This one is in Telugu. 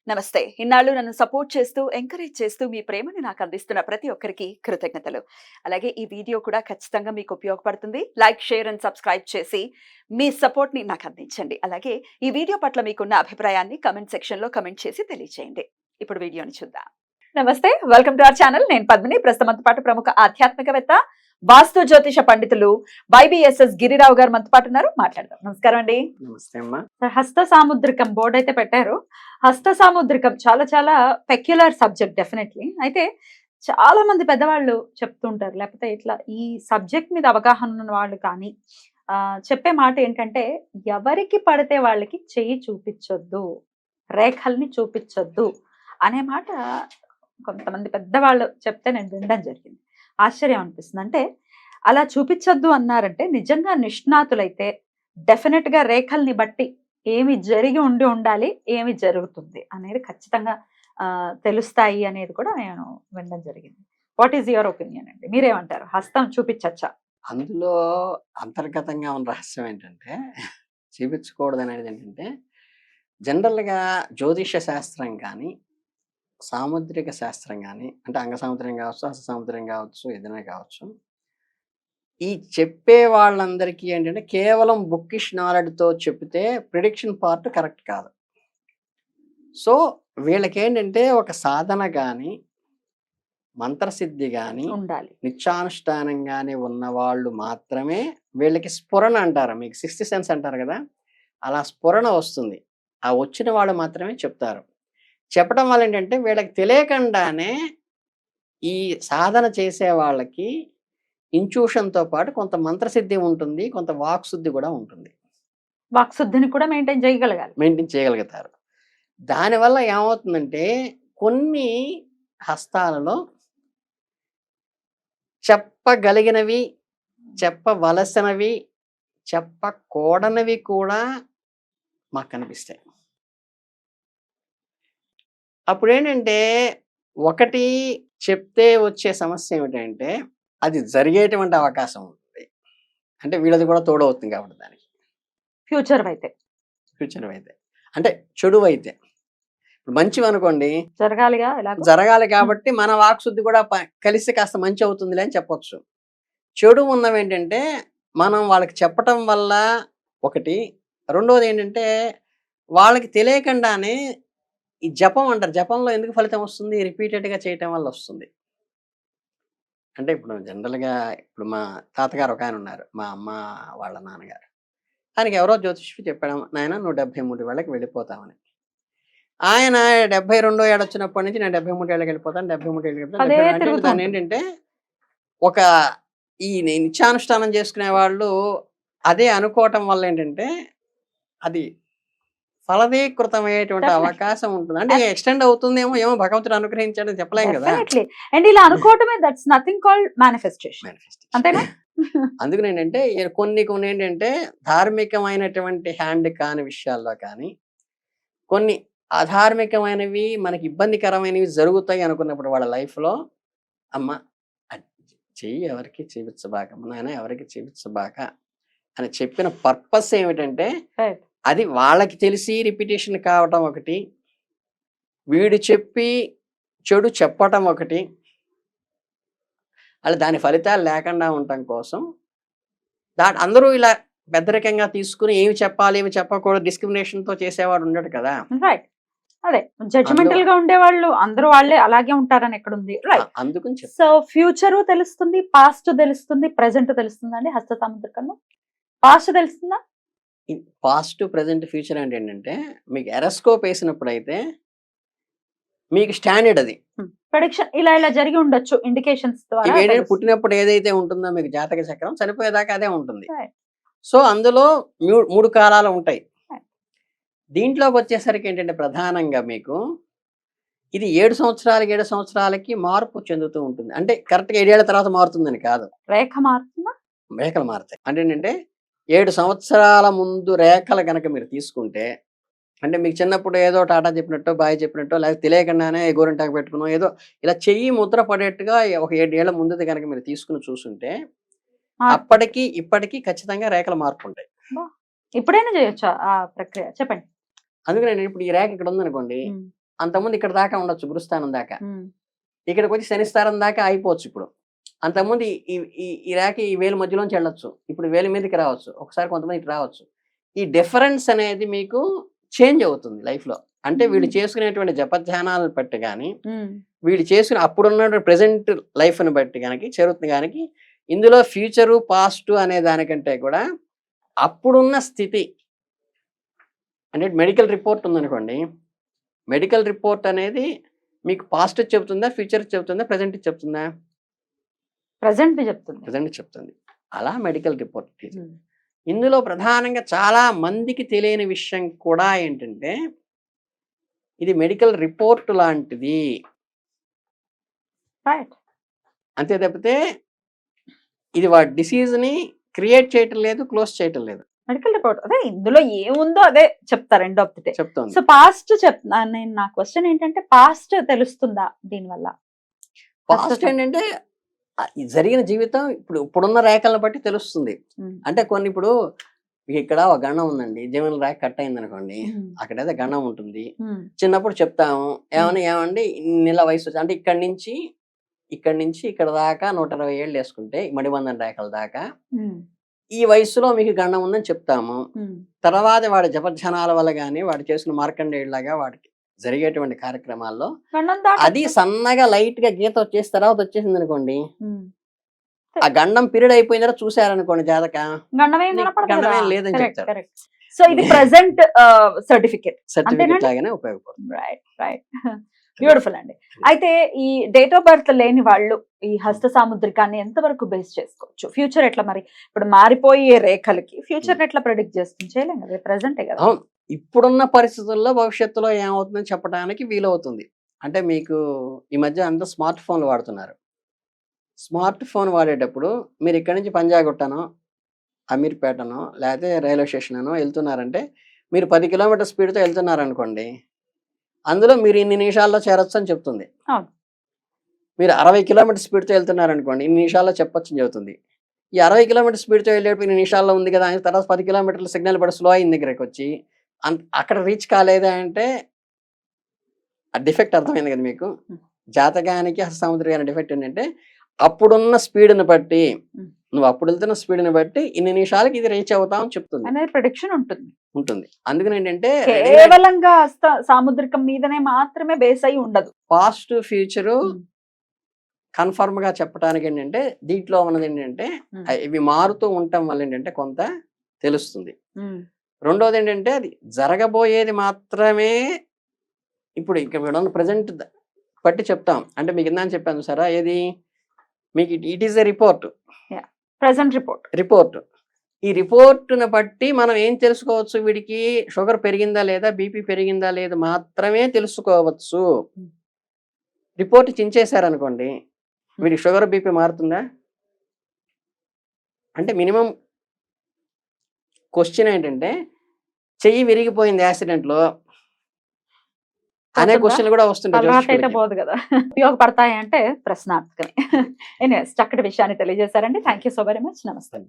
నమస్తే. ఇన్నాళ్ళు నన్ను సపోర్ట్ చేస్తూ, ఎంకరేజ్ చేస్తూ మీ ప్రేమని నాకు అందిస్తున్న ప్రతి ఒక్కరికి కృతజ్ఞతలు. అలాగే ఈ వీడియో కూడా ఖచ్చితంగా మీకు ఉపయోగపడుతుంది. లైక్, షేర్ అండ్ సబ్స్క్రైబ్ చేసి మీ సపోర్ట్‌ని నాకు అందించండి. అలాగే ఈ వీడియో పట్ల మీకున్న అభిప్రాయాన్ని కామెంట్ సెక్షన్‌లో కామెంట్ చేసి తెలియజేయండి. ఇప్పుడు వీడియోని చూద్దాం. నమస్తే. Welcome to our channel. నేను పద్మిని. ప్రస్తుతం మనతో పాటు ప్రముఖ ఆధ్యాత్మికవేత్త, వాస్తు జ్యోతిష పండితులు వైబీఎస్ఎస్ గిరిరావు గారు మనతో పాటు ఉన్నారు. మాట్లాడదాం. నమస్కారం అండి. నమస్తే అమ్మా. హస్త సాముద్రికం బోర్డు అయితే పెట్టారు. హస్త సాముద్రికం చాలా చాలా పెక్యులర్ సబ్జెక్ట్ డెఫినెట్లీ. అయితే చాలా మంది పెద్దవాళ్ళు చెప్తుంటారు, లేకపోతే ఇట్లా ఈ సబ్జెక్ట్ మీద అవగాహన ఉన్న వాళ్ళు కానీ చెప్పే మాట ఏంటంటే, ఎవరికి పడితే వాళ్ళకి చెయ్యి చూపించొద్దు, రేఖల్ని చూపించొద్దు అనే మాట కొంతమంది పెద్దవాళ్ళు చెప్తే నేను వినడం జరిగింది. ఆశ్చర్యం అనిపిస్తుంది. అంటే అలా చూపించొద్దు అన్నారంటే నిజంగా నిష్ణాతులైతే డెఫినెట్ గా రేఖల్ని బట్టి ఏమి జరిగి ఉండాలి, ఏమి జరుగుతుంది అనేది ఖచ్చితంగా తెలుస్తాయి అనేది కూడా నేను వినడం జరిగింది. వాట్ ఈస్ యువర్ ఒపీనియన్ అండి? మీరేమంటారు? హస్తం చూపించచ్చా? అందులో అంతర్గతంగా ఉన్న రహస్యం ఏంటంటే, చూపించకూడదు అనేది ఏంటంటే, జనరల్గా జ్యోతిష శాస్త్రం కానీ, సాముద్రిక శాస్త్రం కానీ, అంటే అంగ సముద్రం కావచ్చు, హస్త సముద్రం కావచ్చు, ఏదైనా కావచ్చు, ఈ చెప్పే వాళ్ళందరికీ ఏంటంటే కేవలం బుక్కిష్ నాలెడ్జ్తో చెప్తే ప్రిడిక్షన్ పార్ట్ కరెక్ట్ కాదు. సో వీళ్ళకేంటంటే ఒక సాధన కానీ, మంత్రసిద్ధి కానీ ఉండాలి, నిత్యానుష్ఠానంగానే ఉన్నవాళ్ళు మాత్రమే వీళ్ళకి స్ఫురణ అంటారు. మీకు సిక్స్త్ సెన్స్ అంటారు కదా, అలా స్ఫురణ వస్తుంది. ఆ వచ్చిన వాళ్ళు మాత్రమే చెప్తారు. చెప్పడం వల్ల ఏంటంటే వీళ్ళకి తెలియకుండానే ఈ సాధన చేసే వాళ్ళకి ఇంట్యూషన్తో పాటు కొంత మంత్రసిద్ధి ఉంటుంది, కొంత వాక్శుద్ధి కూడా ఉంటుంది. వాక్శుద్ధిని కూడా మెయింటైన్ చేయగలుగుతారు. దానివల్ల ఏమవుతుందంటే కొన్ని హస్తాలలో చెప్పగలిగినవి, చెప్పవలసినవి, చెప్పకూడనివి కూడా మాకు కనిపిస్తాయి. అప్పుడేంటంటే ఒకటి చెప్తే వచ్చే సమస్య ఏమిటంటే అది జరిగేటువంటి అవకాశం ఉంటుంది. అంటే వీళ్ళది కూడా తోడవుతుంది కాబట్టి దానికి. ఫ్యూచర్ అయితే అంటే చెడు అయితే ఇప్పుడు మంచివి అనుకోండి, జరగాలి కాబట్టి మన వాక్శుద్ధి కూడా కలిసి కాస్త మంచి అవుతుందిలే అని చెప్పొచ్చు. చెడు ఉన్నవి ఏంటంటే మనం వాళ్ళకి చెప్పటం వల్ల ఒకటి, రెండోది ఏంటంటే వాళ్ళకి తెలియకుండానే ఈ జపం అంటారు. జపంలో ఎందుకు ఫలితం వస్తుంది? రిపీటెడ్గా చేయటం వల్ల వస్తుంది. అంటే ఇప్పుడు జనరల్గా ఇప్పుడు మా తాతగారు ఒక ఆయన ఉన్నారు, మా అమ్మ వాళ్ళ నాన్నగారు. ఆయనకి ఎవరో జ్యోతిష్యుడు చెప్పాడు, నాయన నువ్వు 73 వేళకి వెళ్ళిపోతామని. ఆయన 72 ఏడు వచ్చినప్పటి నుంచి నేను 73 ఏళ్ళకి వెళ్ళిపోతాను, 73 ఏళ్ళకి వెళ్ళిపోతాను. దాని ఏంటంటే ఒక ఈ నిత్యానుష్ఠానం చేసుకునే వాళ్ళు అదే అనుకోవటం వల్ల ఏంటంటే అది ఫలదీకృతమయ్యేటువంటి అవకాశం ఉంటుంది. అంటే ఎక్స్టెండ్ అవుతుందేమో, ఏమో భగవంతుడు అనుగ్రహించాడని చెప్పలేం కదా. అండ్ ఇలా అనుకోవటమే దట్స్ నథింగ్ కాల్డ్ మేనిఫెస్టేషన్. అంతేనా? అందుకని ఏంటంటే కొన్ని ఏంటంటే ధార్మికమైనటువంటి హ్యాండ్ కాని విషయాల్లో కానీ, కొన్ని అధార్మికమైనవి మనకి ఇబ్బందికరమైనవి జరుగుతాయి అనుకున్నప్పుడు వాళ్ళ లైఫ్లో, అమ్మ చెయ్యి ఎవరికి చూపించబాక, నాయన ఎవరికి చూపించబాక అని చెప్పిన పర్పస్ ఏమిటంటే అది వాళ్ళకి తెలిసి రిపిటేషన్ కావటం ఒకటి, వీడు చెప్పి చెడు చెప్పటం ఒకటి, అలా దాని ఫలితాలు లేకుండా ఉండటం కోసం అందరూ ఇలా పెద్దరికంగా తీసుకుని ఏమి చెప్పాలి ఏమి చెప్పకూడదు డిస్క్రిమినేషన్తో చేసేవాడు ఉండడు కదా. రైట్. అదే జడ్జిమెంటల్ గా ఉండేవాళ్ళు అందరూ వాళ్ళే అలాగే ఉంటారని ఎక్కడ ఉంది. రైట్. అందుకని సో ఫ్యూచర్ తెలుస్తుంది, పాస్ట్ తెలుస్తుంది, ప్రెసెంట్ తెలుస్తుంది అండి హస్త సాముద్రికంలో. పాస్ట్ తెలుస్తుందా? పాస్ట్, ప్రెసెంట్, ఫ్యూచర్ అంటే ఏంటంటే మీకు ఎరోస్కోప్ వేసినప్పుడు అయితే మీకు స్టాండర్డ్ అది ప్రెడిక్షన్ ఇలా జరిగి ఉండొచ్చు ఇండికేషన్స్ ద్వారా. పుట్టినప్పుడు ఏదైతే ఉంటుందో మీకు జాతక చక్రం చనిపోయేదాకా అదే ఉంటుంది. సో అందులో 3 కాలాలు ఉంటాయి. దీంట్లోకి వచ్చేసరికి ఏంటంటే ప్రధానంగా మీకు ఇది 7 సంవత్సరాలకి మార్పు చెందుతూ ఉంటుంది. అంటే కరెక్ట్గా 7 ఏళ్ల తర్వాత మారుతుందని కాదు, రేఖలు మారుతాయి. అంటే ఏంటంటే 7 సంవత్సరాల ముందు రేఖలు కనుక మీరు తీసుకుంటే, అంటే మీకు చిన్నప్పుడు ఏదో టాటా చెప్పినట్టో, బాయ్ చెప్పినట్టో, లేకపోతే తెలియకుండానే గోరింటాకు పెట్టుకునో ఏదో ఇలా చెయ్యి ముద్ర పడేట్టుగా ఒక 7 ఏళ్ల ముందుది కనుక మీరు తీసుకుని చూసుంటే అప్పటికి ఇప్పటికీ ఖచ్చితంగా రేఖల మార్పు ఉంటాయి. ఇప్పుడైనా చేయొచ్చా ఆ ప్రక్రియ? చెప్పండి. అందుకని ఇప్పుడు ఈ రేఖ ఇక్కడ ఉందనుకోండి, అంతకుముందు ఇక్కడ దాకా ఉండొచ్చు గురుస్థానం దాకా, ఉమ్, ఇక్కడికి వచ్చి శనిస్థానం దాకా అయిపోవచ్చు ఇప్పుడు. అంతకుముందు ఈ రేఖ ఈ వేలు మధ్యలోంచి వెళ్ళొచ్చు, ఇప్పుడు వేలు మీదకి రావచ్చు, ఒకసారి కొంతమంది ఇటు రావచ్చు. ఈ డిఫరెన్స్ అనేది మీకు చేంజ్ అవుతుంది లైఫ్లో. అంటే వీళ్ళు చేసుకునేటువంటి జపధ్యానాలను బట్టి కానీ, ఉమ్, వీళ్ళు చేసుకుని అప్పుడున్న ప్రెసెంట్ లైఫ్ని బట్టి కనుక జరుగుతుంది. కానీ ఇందులో ఫ్యూచరు పాస్ట్ అనే దానికంటే కూడా అప్పుడున్న స్థితి, అంటే మెడికల్ రిపోర్ట్ ఉందనుకోండి, మెడికల్ రిపోర్ట్ అనేది మీకు పాస్ట్ చెప్తుందా, ఫ్యూచర్ చెప్తుందా, ప్రజెంట్ చెప్తుందా? ప్రజెంట్ చెప్తుంది. ప్రజెంట్ చెప్తుంది. అలా మెడికల్ రిపోర్ట్ ఇది. ఉమ్, ఇందులో ప్రధానంగా చాలా మందికి తెలియని విషయం కూడా ఏంటంటే, ఇది మెడికల్ రిపోర్ట్ లాంటిది. రైట్. అంతే తప్పితే ఇది వాడి డిసీజ్ని క్రియేట్ చేయటం లేదు, క్లోజ్ చేయటం లేదు, మెడికల్ రిపోర్ట్ అదే ఇందులో ఏముందో అదే చెప్తారు ఎండ్ ఆఫ్ ది డే. చెప్తోంది. సో పాస్ట్ చెప్తున్నా నేను, నా క్వశ్చన్ ఏంటంటే పాస్ట్ తెలుస్తుందా దీనివల్ల? పాస్ట్ ఏంటంటే ఈ జరిగిన జీవితం ఇప్పుడున్న రేఖలను బట్టి తెలుస్తుంది. ఉమ్, అంటే కొన్ని ఇప్పుడు మీకు ఇక్కడ ఒక గండం ఉందండి, జీవన రేఖ కట్ అయింది అనుకోండి, ఉమ్, అక్కడైతే గండం ఉంటుంది. ఉమ్, చిన్నప్పుడు చెప్తాము ఏమండి ఇన్నిళ్ళ వయసు వచ్చి, అంటే ఇక్కడి నుంచి ఇక్కడ దాకా 120 ఏళ్ళు వేసుకుంటే మణిబంధన రేఖల దాకా ఉమ్, ఈ వయసులో మీకు గండం ఉందని చెప్తాము. ఉమ్, తర్వాత వాడి జపధ్యానాల వల్ల కానీ, వాడు చేసిన మార్కండేయుడిలాగా వాడికి జరిగేటువంటి కార్యక్రమాల్లో గండం దాటొచ్చు. అది సన్నగా లైట్ గా గీత వచ్చేసిన తర్వాత వచ్చేసింది అనుకోండి, ఉమ్, ఆ గండం పీరియడ్ అయిపోయిన తర్వాత చూసారనుకోండి జాతక, గండమేం నీకు కనపడదు గండమేం కదా. లేదని Correct, చెప్తారు. correct. సో ఇది ప్రెసెంట్ సర్టిఫికేట్. సర్టిఫికెట్ అంతేనండి? లాగానే ఉపయోగపడుతుంది. Right, right. బ్యూటిఫుల్ అండి. అయితే ఈ డేట్ ఆఫ్ బర్త్ లేని వాళ్ళు ఈ హస్త సాముద్రికాన్ని ఎంతవరకు బేస్ చేసుకోవచ్చు? ఫ్యూచర్ ఎట్లా మరి? ఇప్పుడు మారిపోయే రేఖలకి ఫ్యూచర్ ఎట్లా ప్రెడిక్ట్ చేస్తుంది? చేయలేం కదా, ప్రెసెంటే కదా. అవును, ఇప్పుడున్న పరిస్థితుల్లో భవిష్యత్తులో ఏమవుతుందని చెప్పడానికి వీలవుతుంది. అంటే మీకు ఈ మధ్య అంతా స్మార్ట్ ఫోన్లు వాడుతున్నారు. స్మార్ట్ ఫోన్ వాడేటప్పుడు మీరు ఇక్కడి నుంచి పంజాగుట్టనో, అమీర్పేటనో, లేకపోతే రైల్వే స్టేషన్ అనో వెళ్తున్నారంటే, మీరు 10 కిలోమీటర్ స్పీడ్తో వెళ్తున్నారనుకోండి, అందులో మీరు ఇన్ని నిమిషాల్లో చేరొచ్చు అని చెప్తుంది. అవును. మీరు 60 కిలోమీటర్ స్పీడ్తో వెళ్తున్నారనుకోండి, ఇన్ని నిమిషాల్లో చెప్పొచ్చు అని చెబుతుంది. ఈ 60 కిలోమీటర్ స్పీడ్తో వెళ్ళేటప్పుడు ఇన్ని నిమిషాల్లో ఉంది కదా అని తర్వాత 10 కిలోమీటర్ల సిగ్నల్ పడి స్లో అయిన దగ్గరికి వచ్చి అక్కడ రీచ్ కాలేదా అంటే ఆ డిఫెక్ట్ అర్థమైంది కదా మీకు. జాతకానికి హస్తసాముద్రికానికి డిఫెక్ట్ ఏంటంటే, అప్పుడున్న స్పీడ్ని బట్టి, నువ్వు అప్పుడు వెళ్తున్న స్పీడ్ని బట్టి ఇన్ని నిమిషాలకి ఇది రీచ్ అవుతామని చెప్తుంది, అనేది ప్రెడిక్షన్ ఉంటుంది. అందుకని ఏంటంటే కేవలంగా హస్త సాముద్రికం మీదనే మాత్రమే బేస్ అయి ఉండదు. పాస్ట్ ఫ్యూచరు కన్ఫర్మ్ గా చెప్పడానికి ఏంటంటే, దీంట్లో ఉన్నది ఏంటంటే ఇవి మారుతూ ఉండటం వల్ల ఏంటంటే కొంత తెలుస్తుంది. రెండోది ఏంటంటే అది జరగబోయేది మాత్రమే ఇప్పుడు ఇక్కడ ప్రజెంట్ బట్టి చెప్తాం. అంటే మీకు ఇందాక చెప్పాను సరే, ఏది మీకు it is a report, present report. ఈ రిపోర్ట్ను బట్టి మనం ఏం తెలుసుకోవచ్చు, వీడికి షుగర్ పెరిగిందా లేదా, బీపీ పెరిగిందా లేదా మాత్రమే తెలుసుకోవచ్చు. రిపోర్ట్ చించేశారనుకోండి, వీడికి షుగర్ బీపీ మారుతుందా? అంటే మినిమం క్వశ్చన్ ఏంటంటే, చెయ్యి విరిగిపోయింది యాక్సిడెంట్లో అనే క్వశ్చన్ కూడా వస్తుంటాయి. అయితే పోదు కదా. ఉపయోగపడతాయి అంటే ప్రశ్నార్థకమే. ఎనీవేస్ చక్కటి విషయాన్ని తెలియజేశారండి. Thank you so very much. నమస్తే.